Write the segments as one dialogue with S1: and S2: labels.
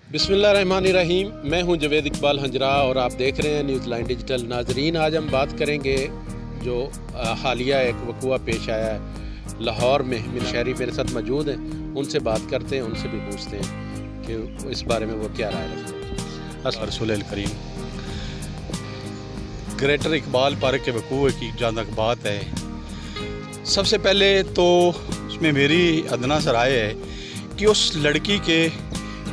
S1: बिस्मिल्लाहिर्रहमानिर्रहीम। मैं हूं जवेद इकबाल हंजरा और आप देख रहे हैं न्यूज़ लाइन डिजिटल। नाजरीन, आज हम बात करेंगे जो हालिया एक वक़ुआ पेश आया है लाहौर में। मिल शहरी मेरे साथ मौजूद हैं, उनसे बात करते हैं, उनसे भी पूछते हैं कि इस बारे में वो क्या राय रखते हैं।
S2: रसूल करीम ग्रेटर इकबाल पार्क के वक़ूए की जहाँ तक बात है, सबसे पहले तो उसमें मेरी अदना सा राय है कि उस लड़की के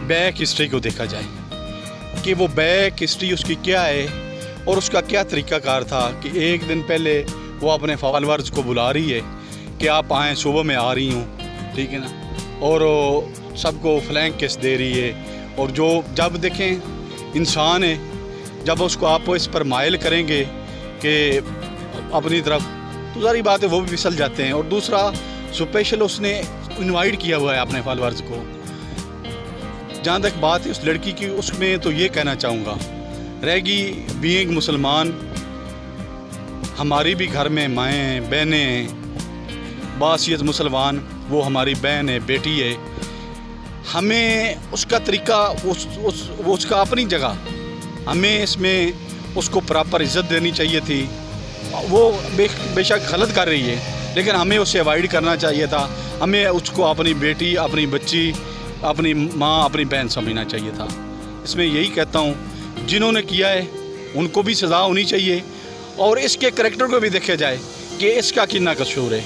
S2: बैक हिस्ट्री को देखा जाए कि वो बैक हिस्ट्री उसकी क्या है और उसका क्या तरीक़ाकार था कि एक दिन पहले वो अपने फॉलोअर्स को बुला रही है कि आप आएँ, सुबह में आ रही हूँ, ठीक है ना, और सबको फ्लैंक किस दे रही है। और जो जब देखें इंसान है, जब उसको आप इस पर माइल करेंगे कि अपनी तरफ, तो सारी बात है वो भी फिसल जाते हैं। और दूसरा, स्पेशल उसने इनवाइट किया हुआ है अपने फॉलोअर्स को। जहाँ तक बात है उस लड़की की, उसमें तो ये कहना चाहूँगा, रहेगी बीइंग मुसलमान, हमारी भी घर में माएँ हैं, बहनें हैं, बासियत मुसलमान, वो हमारी बहन है, बेटी है। हमें उसका तरीका वो उसका अपनी जगह, हमें इसमें उसको प्रॉपर इज़्ज़त देनी चाहिए थी। वो बेशक गलत कर रही है, लेकिन हमें उसे अवॉइड करना चाहिए था। हमें उसको अपनी बेटी, अपनी बच्ची, अपनी माँ, अपनी बहन समझना चाहिए था। इसमें यही कहता हूँ, जिन्होंने किया है उनको भी सज़ा होनी चाहिए और इसके करैक्टर को भी देखा जाए कि इसका कितना कसूर है।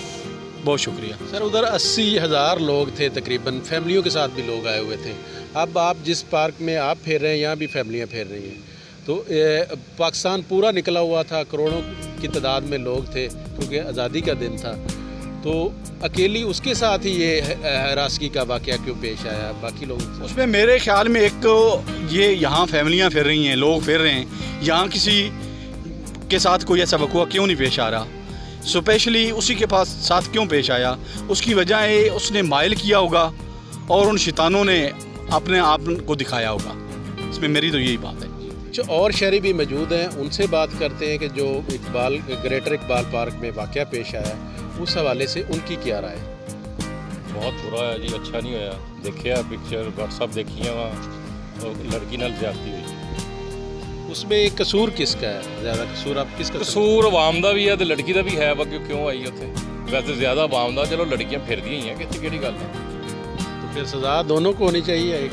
S2: बहुत शुक्रिया
S1: सर। उधर 80,000 लोग थे तकरीबन, फैमिलियों के साथ भी लोग आए हुए थे। अब आप जिस पार्क में आप फेर रहे हैं, यहाँ भी फैमिलियाँ फेर रही हैं, तो पाकिस्तान पूरा निकला हुआ था, करोड़ों की तादाद में लोग थे क्योंकि आज़ादी का दिन था। तो अकेली उसके साथ ही ये हरासगी का वाक़या क्यों पेश आया बाकी लोग?
S2: उसमें मेरे ख्याल में एक ये यहाँ फैमिलियाँ फिर रही हैं, लोग फिर रहे हैं, यहाँ किसी के साथ कोई ऐसा वक़ुआ क्यों नहीं पेश आ रहा? स्पेशली उसी के पास साथ क्यों पेश आया? उसकी वजह है उसने माइल किया होगा और उन शैतानों ने अपने आप को दिखाया होगा। इसमें मेरी तो यही बात है।
S1: जो और शहरी भी मौजूद हैं, उनसे बात करते हैं कि जो ग्रेटर इकबाल पार्क में वाक़या पेश आया, उस हवाले से उनकी क्या राय है?
S3: बहुत बुरा है जी, अच्छा नहीं होया। देखिए पिक्चर व्हाट्सअप देखी है वहाँ, और लड़की नाल ज्यादती हुई।
S1: उसमें कसूर किसका है? ज़्यादा कसूर आप किसका?
S3: कसूर अवाम का भी है तो लड़की का भी है, बाकी क्यों आई उत्थे? वैसे ज़्यादा अवाम का, चलो लड़कियाँ फिरदी ही हैं, कितनी केड़ी गल है।
S1: तो फिर सज़ा दोनों को होनी चाहिए।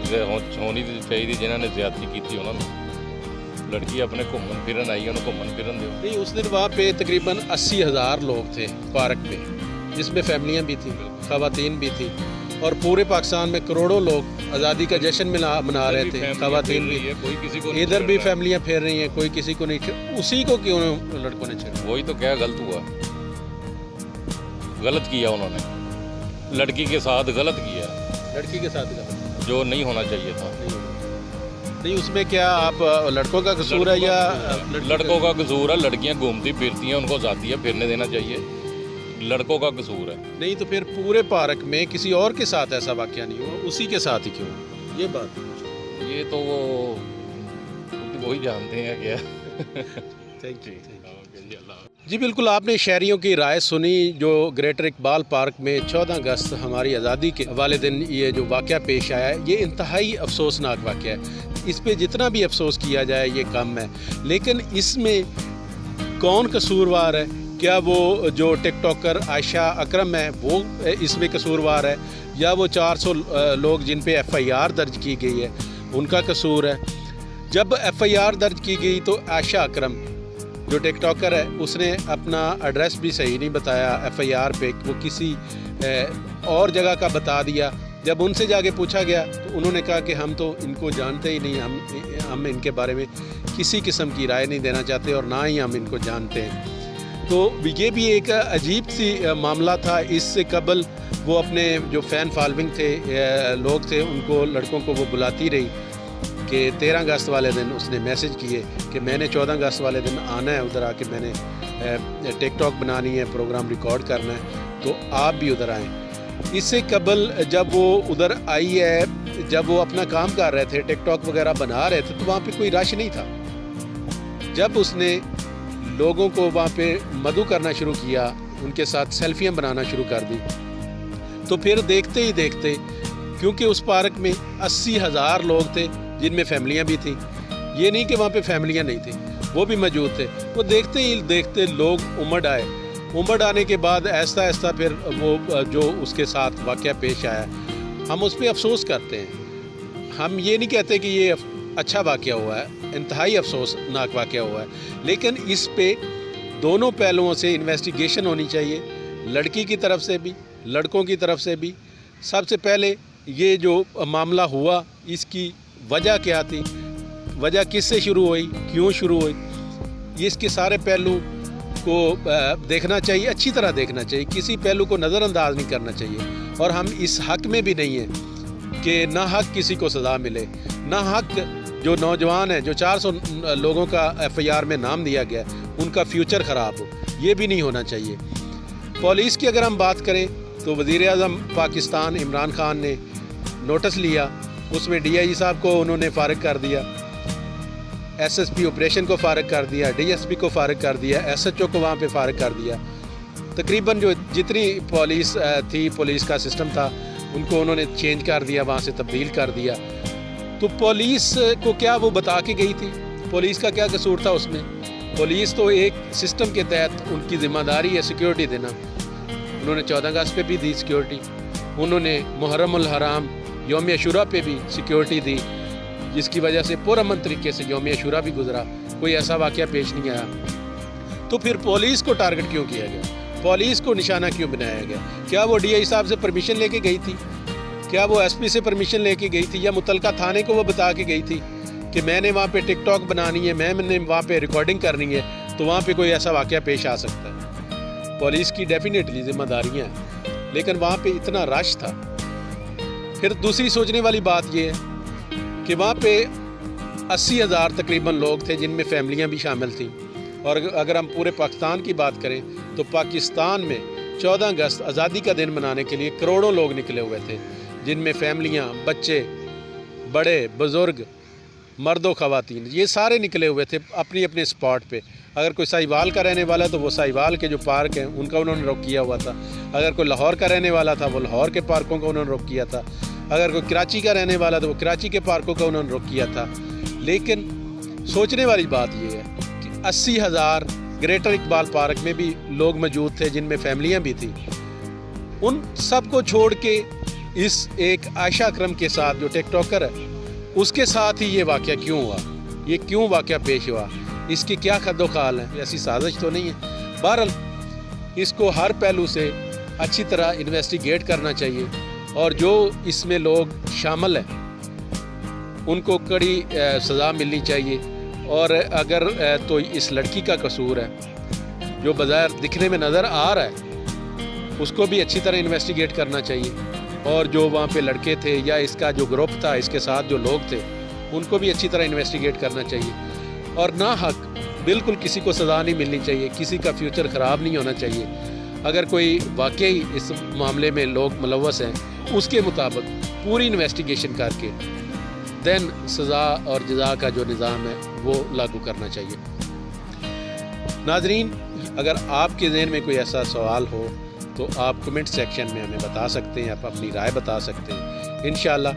S3: होनी चाहिए जिन्होंने ज्यादती की उन्होंने। लड़की अपने घूमन फिरन आई, उन्होंने घूमन फिरन दो।
S1: नहीं, उस दिन वहाँ पे तकरीबन 80,000 लोग थे पार्क में, जिसमें फैमिलियाँ भी थी, ख़वातीन भी थी, और पूरे पाकिस्तान में करोड़ों लोग आज़ादी का जश्न मना रहे थे। ख़वातीन भी,
S3: कोई किसी को
S1: इधर भी फैमिलियाँ फेर रही हैं, कोई किसी को नहीं। उसी को क्यों लड़कों ने छेड़ा?
S3: वही तो क्या गलत हुआ, गलत किया उन्होंने, लड़की के साथ गलत किया,
S1: लड़की के साथ गलत
S3: जो नहीं होना चाहिए था।
S1: नहीं, उसमें क्या आप लड़कों का कसूर है या
S3: लड़कों का कसूर है? लड़कियां घूमती फिरती हैं, उनको जाती है, फिरने देना चाहिए। लड़कों का कसूर है।
S1: नहीं तो फिर पूरे पार्क में किसी और के साथ ऐसा वाक़या नहीं हुआ, उसी के साथ ही क्यों? ये बात,
S3: ये तो वो वही जानते हैं क्या।
S1: थैंक यू जी। बिल्कुल, आपने शहरियों की राय सुनी। जो ग्रेटर इकबाल पार्क में 14 अगस्त हमारी आज़ादी के वाले दिन ये जो वाक़या पेश आया है, ये इंतहाई अफसोसनाक वाक़या है। इस पे जितना भी अफसोस किया जाए ये कम है। लेकिन इसमें कौन कसूरवार है? क्या वो जो टिकटॉकर आयशा अकरम है वो इसमें कसूरवार है, या वो 400 लोग जिन पे FIR दर्ज की गई है उनका कसूर है? जब FIR दर्ज की गई तो आयशा अकरम जो टिकटॉकर है, उसने अपना एड्रेस भी सही नहीं बताया FIR पे, वो किसी और जगह का बता दिया। जब उनसे जाके पूछा गया तो उन्होंने कहा कि हम तो इनको जानते ही नहीं, हम इनके बारे में किसी किस्म की राय नहीं देना चाहते और ना ही हम इनको जानते हैं। तो ये भी एक अजीब सी मामला था। इससे कबल वो अपने जो फ़ैन फॉलोइंग थे, लोग थे, उनको, लड़कों को वो बुलाती रही कि 13 अगस्त वाले दिन उसने मैसेज किए कि मैंने 14 अगस्त वाले दिन आना है उधर आके, मैंने टिकटॉक बनानी है, प्रोग्राम रिकॉर्ड करना है, तो आप भी उधर आएँ। इससे कबल जब वो उधर आई है, जब वो अपना काम कर रहे थे, टिकटॉक वगैरह बना रहे थे, तो वहाँ पे कोई रश नहीं था। जब उसने लोगों को वहाँ पे मदऊ करना शुरू किया, उनके साथ सेल्फियाँ बनाना शुरू कर दी, तो फिर देखते ही देखते کیونکہ اس پارک میں 80,000 لوگ تھے جن میں فیملیاں بھی تھیں. یہ نہیں کہ وہاں پہ فیملیاں نہیں تھیں, وہ بھی موجود تھے. وہ دیکھتے ہی دیکھتے لوگ امڑ آئے. امڑ آنے کے بعد ایسا ایسا پھر وہ جو اس کے ساتھ واقعہ پیش آیا, ہم اس پہ افسوس کرتے ہیں. ہم یہ نہیں کہتے کہ یہ اچھا واقعہ ہوا ہے, انتہائی افسوسناک واقعہ ہوا ہے, لیکن اس پہ دونوں پہلوؤں سے انویسٹیگیشن ہونی چاہیے, لڑکی کی طرف سے بھی لڑکوں کی طرف سے بھی. سب سے پہلے یہ جو معاملہ ہوا اس کی وجہ کیا تھی, وجہ کس سے شروع ہوئی, کیوں شروع ہوئی, اس کے سارے پہلو کو دیکھنا چاہیے, اچھی طرح دیکھنا چاہیے, کسی پہلو کو نظر انداز نہیں کرنا چاہیے. اور ہم اس حق میں بھی نہیں ہیں کہ نہ حق کسی کو سزا ملے, نہ حق جو نوجوان ہیں جو 400 لوگوں کا FIR میں نام دیا گیا ان کا فیوچر خراب ہو, یہ بھی نہیں ہونا چاہیے. پولیس کی اگر ہم بات کریں تو وزیر اعظم پاکستان عمران خان نے نوٹس لیا, اس میں DIG صاحب کو انہوں نے فارغ کر دیا, SSP آپریشن کو فارغ کر دیا, DSP کو فارغ کر دیا, SHO کو وہاں پہ فارغ کر دیا. تقریباً جو جتنی پولیس تھی, پولیس کا سسٹم تھا, ان کو انہوں نے چینج کر دیا, وہاں سے تبدیل کر دیا. تو پولیس کو کیا وہ بتا کے گئی تھی؟ پولیس کا کیا قصور تھا اس میں؟ پولیس تو ایک سسٹم کے تحت ان کی ذمہ داری ہے سیکیورٹی دینا. انہوں نے 14 اگست پہ بھی دی سیکیورٹی, انہوں نے محرم الحرام یوم عاشوراء پہ بھی سیکیورٹی دی, جس کی وجہ سے پرامن طریقے سے یوم عاشوراء بھی گزرا, کوئی ایسا واقعہ پیش نہیں آیا. تو پھر پولیس کو ٹارگٹ کیوں کیا گیا, پولیس کو نشانہ کیوں بنایا گیا؟ کیا وہ DI صاحب سے پرمیشن لے کے گئی تھی؟ کیا وہ SP سے پرمیشن لے کے گئی تھی, یا متعلقہ تھانے کو وہ بتا کے گئی تھی کہ میں نے وہاں پہ ٹک ٹاک بنانی ہے, میں نے وہاں پہ ریکارڈنگ کرنی ہے, تو وہاں پہ کوئی ایسا واقعہ پیش آ سکتا ہے؟ پولیس کی ڈیفینیٹلی ذمہ داریاں ہیں, لیکن وہاں پہ اتنا رش تھا. پھر دوسری سوچنے والی بات یہ ہے کہ وہاں پہ 80,000 تقریباً لوگ تھے جن میں فیملیاں بھی شامل تھیں. اور اگر ہم پورے پاکستان کی بات کریں تو پاکستان میں 14 اگست آزادی کا دن منانے کے لیے کروڑوں لوگ نکلے ہوئے تھے, جن میں فیملیاں, بچے, بڑے, بزرگ, مرد و خواتین, یہ سارے نکلے ہوئے تھے اپنی اپنے اسپاٹ پہ. اگر کوئی ساہیوال کا رہنے والا تو وہ ساہیوال کے جو پارک ہیں ان کا انہوں نے رخ کیا ہوا تھا. اگر کوئی لاہور کا رہنے والا تھا وہ لاہور کے پارکوں کا انہوں نے رخ کیا تھا. اگر کوئی کراچی کا رہنے والا تو وہ کراچی کے پارکوں کا انہوں نے رخ کیا تھا. لیکن سوچنے والی بات یہ ہے کہ 80,000 گریٹر اقبال پارک میں بھی لوگ موجود تھے جن میں فیملیاں بھی تھیں. ان سب کو چھوڑ کے اس ایک عائشہ اکرم کے ساتھ جو ٹک ٹاکر ہے اس کے ساتھ ہی یہ واقعہ کیوں ہوا, یہ کیوں واقعہ پیش ہوا, اس کی کیا خد و خال ہے؟ ایسی سازش تو نہیں ہے. بہرحال اس کو ہر پہلو سے اچھی طرح انویسٹیگیٹ کرنا چاہیے, اور جو اس میں لوگ شامل ہیں ان کو کڑی سزا ملنی چاہیے. اور اگر تو اس لڑکی کا قصور ہے جو بظاہر دکھنے میں نظر آ رہا ہے, اس کو بھی اچھی طرح انویسٹیگیٹ کرنا چاہیے. اور جو وہاں پہ لڑکے تھے یا اس کا جو گروپ تھا, اس کے ساتھ جو لوگ تھے, ان کو بھی اچھی طرح انویسٹیگیٹ کرنا چاہیے. اور نہ حق بالکل کسی کو سزا نہیں ملنی چاہیے, کسی کا فیوچر خراب نہیں ہونا چاہیے. اگر کوئی واقعی اس معاملے میں لوگ ملوث ہیں, اس کے مطابق پوری انویسٹیگیشن کر کے دین سزا اور جزا کا جو نظام ہے وہ لاگو کرنا چاہیے. ناظرین, اگر آپ کے ذہن میں کوئی ایسا سوال ہو تو آپ کمنٹ سیکشن میں ہمیں بتا سکتے ہیں, آپ اپنی رائے بتا سکتے ہیں. انشاءاللہ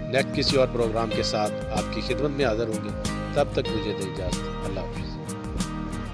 S1: نیکسٹ کسی اور پروگرام کے ساتھ آپ کی خدمت میں حاضر ہوں گے. تب تک مجھے دیں اجازت.